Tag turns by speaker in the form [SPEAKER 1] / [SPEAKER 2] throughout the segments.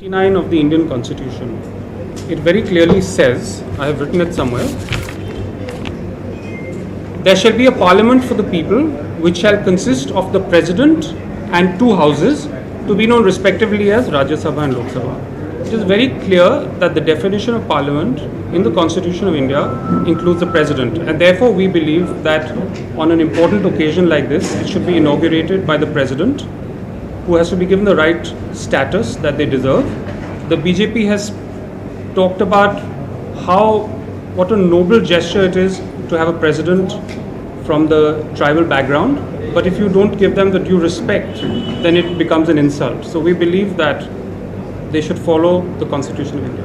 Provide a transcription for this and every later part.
[SPEAKER 1] 59 of the Indian Constitution, it very clearly says, I have written it somewhere, there shall be a parliament for the people which shall consist of the president and 2 houses to be known respectively as Rajya Sabha and Lok Sabha. It is very clear that the definition of parliament in the Constitution of India includes the president, and therefore we believe that on an important occasion like this, it should be inaugurated by the president, who has to be given the right status that they deserve. The BJP has talked about what a noble gesture it is to have a president from the tribal background, but if you don't give them the due respect, then it becomes an insult. So we believe that they should follow the Constitution of India.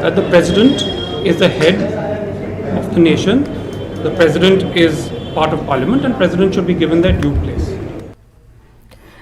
[SPEAKER 1] that the president is the head of the nation, the president is part of parliament and president should be given their due place.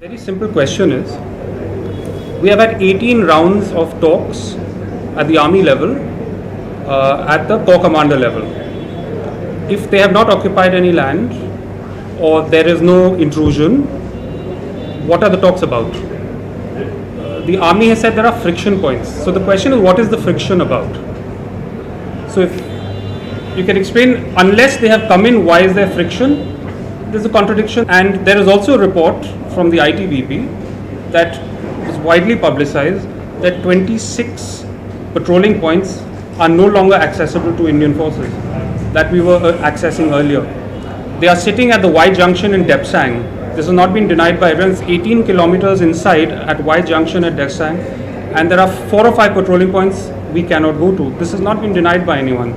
[SPEAKER 1] Very simple question is, we have had 18 rounds of talks at the army level, at the corps commander level. If they have not occupied any land or there is no intrusion, what are the talks about? The army has said there are friction points. So the question is, what is the friction about? So if you can explain, unless they have come in, why is there friction? There's a contradiction. And there is also a report from the ITBP that is widely publicized that 26 patrolling points are no longer accessible to Indian forces that we were accessing earlier. They are sitting at the Y junction in Depsang. This has not been denied by everyone. It's 18 kilometers inside at Y junction at Depsang, and there are 4 or 5 patrolling points we cannot go to. This has not been denied by anyone.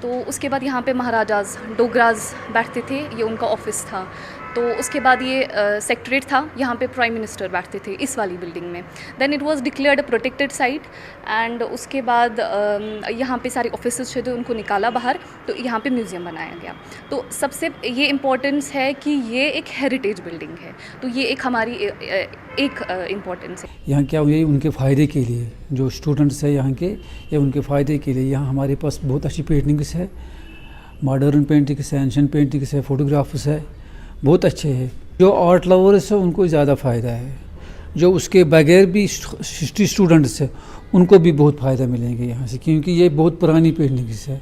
[SPEAKER 2] تو اس کے بعد یہاں پہ مہاراجاز ڈوگراز بیٹھتے تھے, یہ ان کا office تھا. تو اس کے بعد یہ سیکٹریٹ تھا, یہاں پہ پرائم منسٹر بیٹھتے تھے اس والی بلڈنگ میں. Then it was declared a protected site, and اس کے بعد یہاں پہ سارے آفیسز تھے تو ان کو نکالا باہر, تو یہاں پہ میوزیم بنایا گیا. تو سب سے یہ امپورٹنس ہے کہ یہ ایک ہیریٹیج بلڈنگ ہے, تو یہ ایک ہماری ایک امپورٹنس ہے.
[SPEAKER 3] یہاں کیا یہ ان کے فائدے کے لیے, جو اسٹوڈنٹس ہیں یہاں کے, یہ ان کے فائدے کے لیے یہاں ہمارے پاس بہت اچھی پینٹنگس ہے, ماڈرن پینٹنگس ہے, اینشنٹ پینٹنگس ہے, فوٹوگرافس ہے, بہت اچھے ہیں. جو آرٹ لورس ہیں ان کو زیادہ فائدہ ہے, جو اس کے بغیر بھی ہسٹری اسٹوڈنٹس ہیں ان کو بھی بہت فائدہ ملیں گے یہاں سے, کیونکہ یہ بہت پرانی پینٹنگس ہے.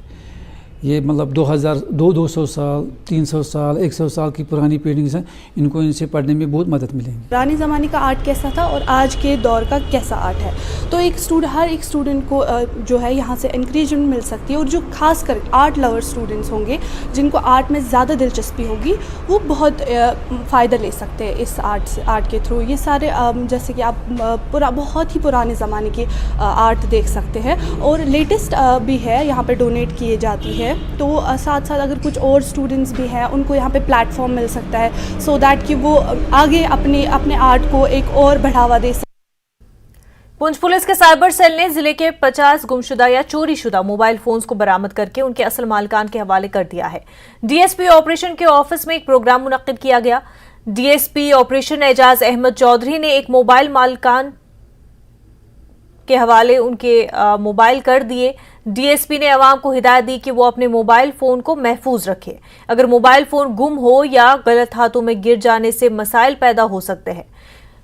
[SPEAKER 3] یہ مطلب 200 سال 300 سال 100 سال کی پرانی پینٹنگس ہیں, ان کو ان سے پڑھنے میں بہت مدد ملے گی.
[SPEAKER 4] پرانے زمانے کا آرٹ کیسا تھا اور آج کے دور کا کیسا آرٹ ہے, تو ہر ایک اسٹوڈنٹ کو جو ہے یہاں سے انکریجمنٹ مل سکتی ہے. اور جو خاص کر آرٹ لور اسٹوڈنٹس ہوں گے, جن کو آرٹ میں زیادہ دلچسپی ہوگی, وہ بہت فائدہ لے سکتے ہیں اس آرٹ کے تھرو. یہ سارے جیسے کہ آپ بہت ہی پرانے زمانے کی آرٹ دیکھ سکتے ہیں, اور لیٹسٹ بھی ہے, یہاں پہ ڈونیٹ کیے جاتی ہے. تو ساتھ ساتھ اگر کچھ اور اسٹوڈنٹس بھی ہیں, ان کو یہاں پہ پلیٹ فارم مل سکتا ہے, سو دیٹ کہ وہ آگے اپنے آرٹ کو ایک اور بڑھاوا دے سکتے.
[SPEAKER 5] پونچھ پولیس کے سائبر سیل نے ضلع کے 50 گمشدہ یا چوری شدہ موبائل فونز کو برآمد کر کے ان کے اصل مالکان کے حوالے کر دیا ہے. ڈی ایس پی آپریشن کے آفس میں ایک پروگرام منعقد کیا گیا. ڈی ایس پی آپریشن اعجاز احمد چودھری نے ایک موبائل مالکان کے حوالے ان کے موبائل کر دیے. ڈی ایس پی نے عوام کو ہدایت دی کہ وہ اپنے موبائل فون کو محفوظ رکھے. اگر موبائل فون گم ہو یا غلط ہاتھوں میں گر جانے سے مسائل پیدا ہو سکتے ہیں.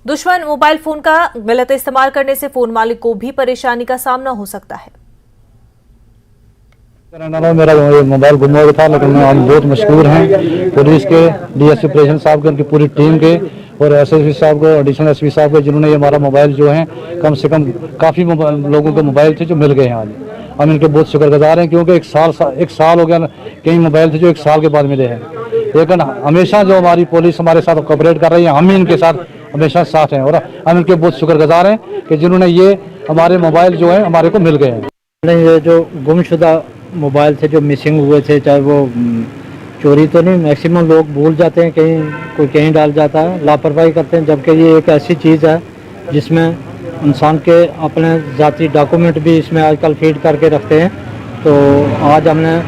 [SPEAKER 5] دشمن موبائل فون کا غلط استعمال کرنے سے فون مالک کو بھی پریشانی کا سامنا ہو سکتا ہے.
[SPEAKER 6] میرا موبائل گم ہو گیا تھا, لیکن ہم بہت مشکور ہیں پولیس کے, ڈی ایس پی آپریشن صاحب کے, ان کی پوری ٹیم کے, اور ایس ایس پی صاحب کو, ایڈیشنل ایس پی صاحب کو, جنہوں نے یہ ہمارا موبائل جو ہیں کم سے کم کافی لوگوں کے موبائل تھے جو مل گئے ہیں آج. ہم ان کے بہت شکر گزار ہیں, کیونکہ ایک سال ہو گیا, کئی موبائل تھے جو 1 سال کے بعد ملے ہیں. لیکن ہمیشہ جو ہماری پولیس ہمارے ساتھ کوآپریٹ کر رہی ہے, ہم ہی ان کے ساتھ ہمیشہ ساتھ ہیں, اور ہم ان کے بہت شکر گزار ہیں کہ جنہوں نے یہ ہمارے موبائل جو ہیں ہمارے کو مل گئے ہیں.
[SPEAKER 7] یہ جو گم شدہ موبائل تھے جو مسنگ ہوئے تھے, چاہے وہ چوری تو نہیں, میکسیمم لوگ بھول جاتے ہیں, کوئی کہیں ڈال جاتا ہے, لاپرواہی کرتے ہیں, جبکہ یہ ایک ایسی چیز ہے جس میں انسان کے اپنے ذاتی ڈاکومنٹ بھی اس میں آج کل فیڈ کر کے رکھتے ہیں. تو آج ہم نے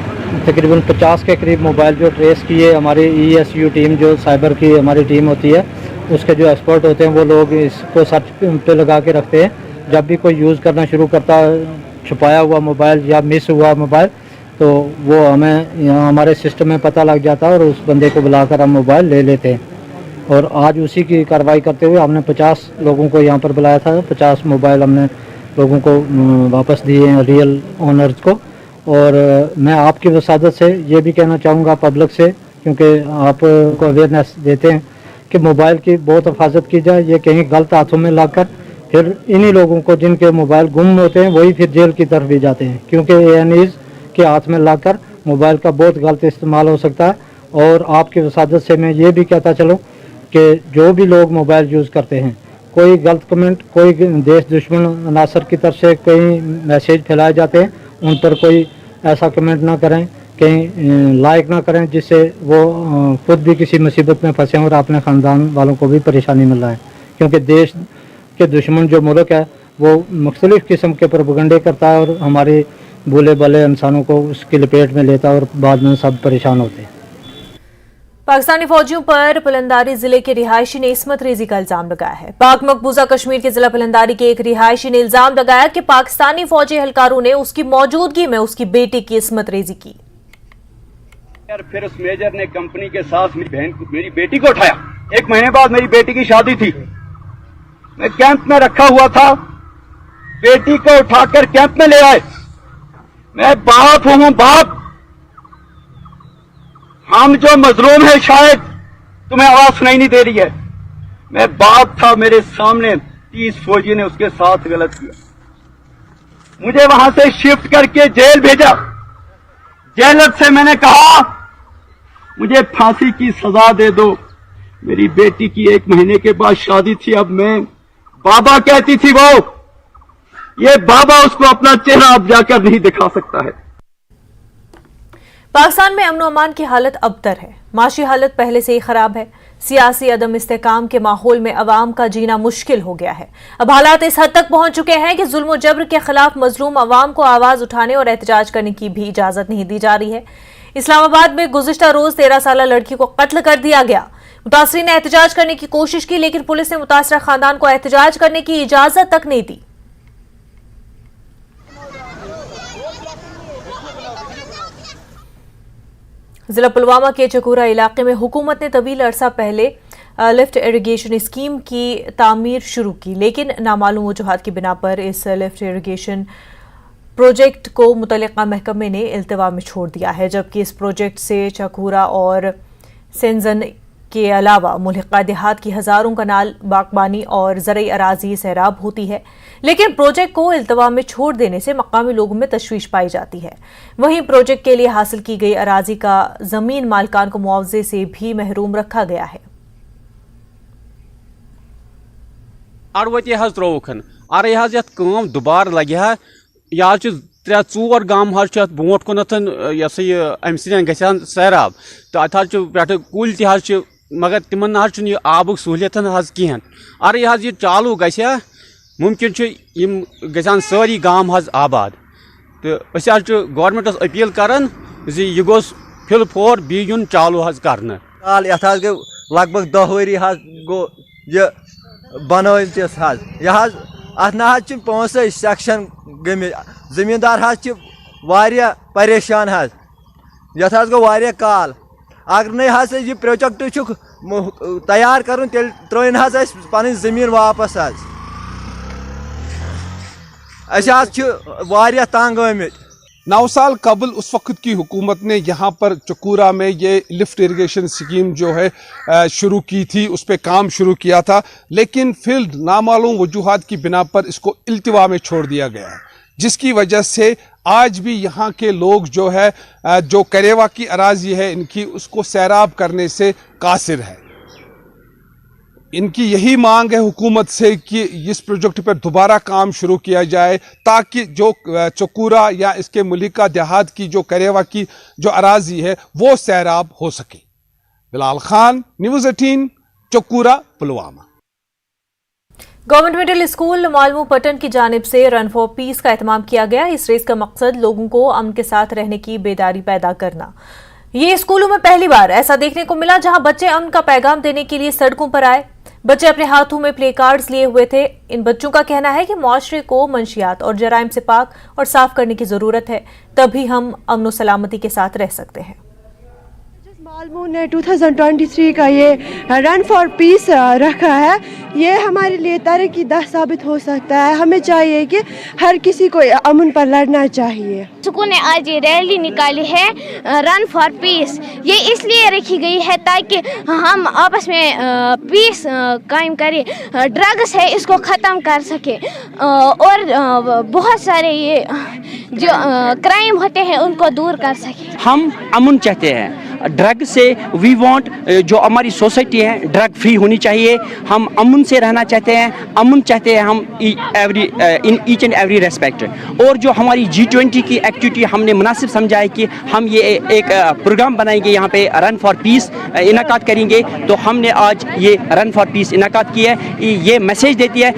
[SPEAKER 7] تقریباً 50 کے قریب موبائل جو ٹریس کیے. ہماری ای ایس یو ٹیم جو سائبر کی ہماری ٹیم ہوتی ہے, اس کے جو ایکسپرٹ ہوتے ہیں وہ لوگ اس کو سرچ پہ لگا کے رکھتے ہیں. جب بھی کوئی یوز کرنا شروع کرتا ہے چھپایا ہوا موبائل یا مس ہوا موبائل, تو وہ ہمیں یہاں ہمارے سسٹم میں پتہ لگ جاتا ہے, اور اس بندے کو بلا کر ہم موبائل لے لیتے ہیں. اور آج اسی کی کارروائی کرتے ہوئے ہم نے 50 لوگوں کو یہاں پر بلایا تھا. 50 موبائل ہم نے لوگوں کو واپس دیے ہیں, ریئل اونرز کو. اور میں آپ کی وسادت سے یہ بھی کہنا چاہوں گا پبلک سے, کیونکہ آپ کو اویئرنیس دیتے ہیں کہ موبائل کی بہت حفاظت کی جائے. یہ کہیں غلط ہاتھوں میں لگ کر پھر انہی لوگوں کو جن کے موبائل گم ہوتے ہیں وہی پھر جیل کی طرف بھی جاتے ہیں, کیونکہ اے این ایز کے ہاتھ میں لگ کر موبائل کا بہت غلط استعمال ہو سکتا ہے. اور آپ کی وسادت سے میں یہ بھی کہتا چلوں کہ جو بھی لوگ موبائل یوز کرتے ہیں, کوئی غلط کمنٹ, کوئی دیش دشمن عناصر کی طرف سے کئی میسیج پھیلائے جاتے ہیں, ان پر کوئی ایسا کمنٹ نہ کریں, کہیں لائک نہ کریں جس سے وہ خود بھی کسی مصیبت میں پھنسے اور اپنے خاندان والوں کو بھی پریشانی مل رہا ہے. کیونکہ دیش کے دشمن جو ملک ہے وہ مختلف قسم کے پروپیگنڈے کرتا ہے, اور ہماری بھولے بھلے انسانوں کو اس کی لپیٹ میں لیتا ہے, اور بعد میں سب پریشان ہوتے ہیں.
[SPEAKER 5] پاکستانی فوجیوں پر پلنداری ضلع کے رہائشی نے عصمت ریزی کا الزام لگایا ہے. پاک مقبوضہ کشمیر کے ضلع پلنداری کے ایک رہائشی نے الزام لگایا کہ پاکستانی فوجی اہلکاروں نے اس کی موجودگی میں اس کی بیٹی کی عصمت ریزی کی.
[SPEAKER 8] پھر اس میجر نے کمپنی کے ساتھ میری بیٹی کو اٹھایا. 1 مہینے بعد میری بیٹی کی شادی تھی, میں کیمپ میں رکھا ہوا تھا, بیٹی کو اٹھا کر کیمپ میں لے آئے. میں باپ ہوں, باپ. ہم جو مظلوم ہیں, شاید تمہیں آواز سنائی نہیں دے رہی ہے, میں باپ تھا, میرے سامنے 30 فوجی نے اس کے ساتھ غلط کیا. مجھے وہاں سے شفٹ کر کے جیل بھیجا. جیلر سے میں نے کہا مجھے پھانسی کی سزا دے دو. میری بیٹی کی 1 مہینے کے بعد شادی تھی. اب میں بابا کہتی تھی, وہ یہ بابا اس کو اپنا چہرہ اب جا کر نہیں دکھا سکتا ہے.
[SPEAKER 5] پاکستان میں امن و امان کی حالت ابتر ہے، معاشی حالت پہلے سے ہی خراب ہے، سیاسی عدم استحکام کے ماحول میں عوام کا جینا مشکل ہو گیا ہے۔ اب حالات اس حد تک پہنچ چکے ہیں کہ ظلم و جبر کے خلاف مظلوم عوام کو آواز اٹھانے اور احتجاج کرنے کی بھی اجازت نہیں دی جا رہی ہے۔ اسلام آباد میں گزشتہ روز 13 سالہ لڑکی کو قتل کر دیا گیا۔ متاثرین نے احتجاج کرنے کی کوشش کی لیکن پولیس نے متاثرہ خاندان کو احتجاج کرنے کی اجازت تک نہیں دی۔ ضلع پلوامہ کے چکورا علاقے میں حکومت نے طویل عرصہ پہلے لفٹ اریگیشن اسکیم کی تعمیر شروع کی، لیکن نامعلوم وجوہات کی بنا پر اس لفٹ اریگیشن پروجیکٹ کو متعلقہ محکمے نے التوا میں چھوڑ دیا ہے، جبکہ اس پروجیکٹ سے چکورا اور سینزن کے علاوہ ملحقہ دیہات کی ہزاروں کنال باغبانی اور زرعی اراضی سیراب ہوتی ہے، لیکن پروجیکٹ کو التوا میں چھوڑ دینے سے مقامی لوگوں میں تشویش پائی جاتی ہے۔ وہیں پروجیکٹ کے لیے حاصل کی گئی اراضی کا زمین مالکان کو معاوضے سے بھی محروم رکھا گیا ہے۔
[SPEAKER 9] اڑوتی حض تروکن ارے حض یت کام دوبارہ لگہ ہا یا 3-4 گام حض برونٹ کنتھ یہ سا یہ ام سن گھان سیراب تو ات حض پہ کل تہ حض مگر تمن حض یہ آبک سہولیت حض کہین ارے حض یہ چالو گھا ممکن گھان ساری گام حض آباد تو اس حض گورنمنٹس اپیل کران یہ گوس فل فور بی یون چالو حض کرنا
[SPEAKER 10] کال یت حض گو لگ بھگ 10 ؤری حض گو یہ بنوتس حض یہ حض ات نہ حض 5 سیکشن گمت زمیندار حض واریاہ پریشان حض یت حض گو واریاہ کال اگر نہیں حض یہ پروجیکٹ تیار کرن تیل ترین حض اس پن زمین واپس حض اس حض واریاہ تنگ آمت۔
[SPEAKER 11] 9 سال قبل اس وقت کی حکومت نے یہاں پر چکورا میں یہ لفٹ اریگیشن اسکیم جو ہے شروع کی تھی، اس پہ کام شروع کیا تھا، لیکن پھر نامعلوم وجوہات کی بنا پر اس کو التوا میں چھوڑ دیا گیا ہے، جس کی وجہ سے آج بھی یہاں کے لوگ جو ہے جو کریوا کی اراضی ہے ان کی اس کو سیراب کرنے سے قاصر ہے۔ ان کی یہی مانگ ہے حکومت سے کہ اس پروجیکٹ پر دوبارہ کام شروع کیا جائے تاکہ جو چکورا یا اس کے ملحقہ دیہات کی جو کریوا کی جو اراضی ہے وہ سیراب ہو سکے۔ Bilal Khan, news 18، Chakoora, Pulwama.
[SPEAKER 5] Government middle school معلمو پٹن کی جانب سے رن فار پیس کا اہتمام کیا گیا۔ اس ریس کا مقصد لوگوں کو امن کے ساتھ رہنے کی بیداری پیدا کرنا۔ یہ اسکولوں میں پہلی بار ایسا دیکھنے کو ملا جہاں بچے امن کا پیغام دینے کے لیے سڑکوں پر آئے۔ بچے اپنے ہاتھوں میں پلے کارڈز لیے ہوئے تھے۔ ان بچوں کا کہنا ہے کہ معاشرے کو منشیات اور جرائم سے پاک اور صاف کرنے کی ضرورت ہے، تبھی ہم امن و سلامتی کے ساتھ رہ سکتے ہیں۔
[SPEAKER 12] معلمو نے 2023 کا یہ رن فار پیس رکھا ہے، یہ ہمارے لیے ترقی دہ ثابت ہو سکتا ہے۔ ہمیں چاہیے کہ ہر کسی کو امن پر لڑنا چاہیے۔
[SPEAKER 13] سکول نے آج یہ ریلی نکالی ہے رن فار پیس، یہ اس لیے رکھی گئی ہے تاکہ ہم آپس میں پیس قائم کریں، ڈرگس ہے اس کو ختم کر سکیں اور بہت سارے یہ جو کرائم ہوتے ہیں ان کو دور کر سکیں۔
[SPEAKER 14] ہم امن چاہتے ہیں، ڈرگ سے وی وانٹ جو ہماری سوسائٹی ہے ڈرگ فری ہونی چاہیے، ہم امن سے رہنا چاہتے ہیں، امن چاہتے ہیں ہم ان ایچ اینڈ ایوری ریسپیکٹ۔ اور جو ہماری G20 کی ایکٹیویٹی ہم نے مناسب سمجھا ہے کہ ہم یہ ایک پروگرام بنائیں گے، یہاں پہ رن فار پیس انعقاد کریں گے، تو ہم نے آج یہ رن فار پیس انعقاد کیا ہے۔ یہ میسیج دیتی ہے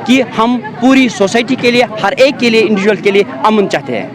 [SPEAKER 14] کہ ہم پوری سوسائٹی کے لیے، ہر ایک کے لیے، انڈیویجول کے لیے امن چاہتے ہیں۔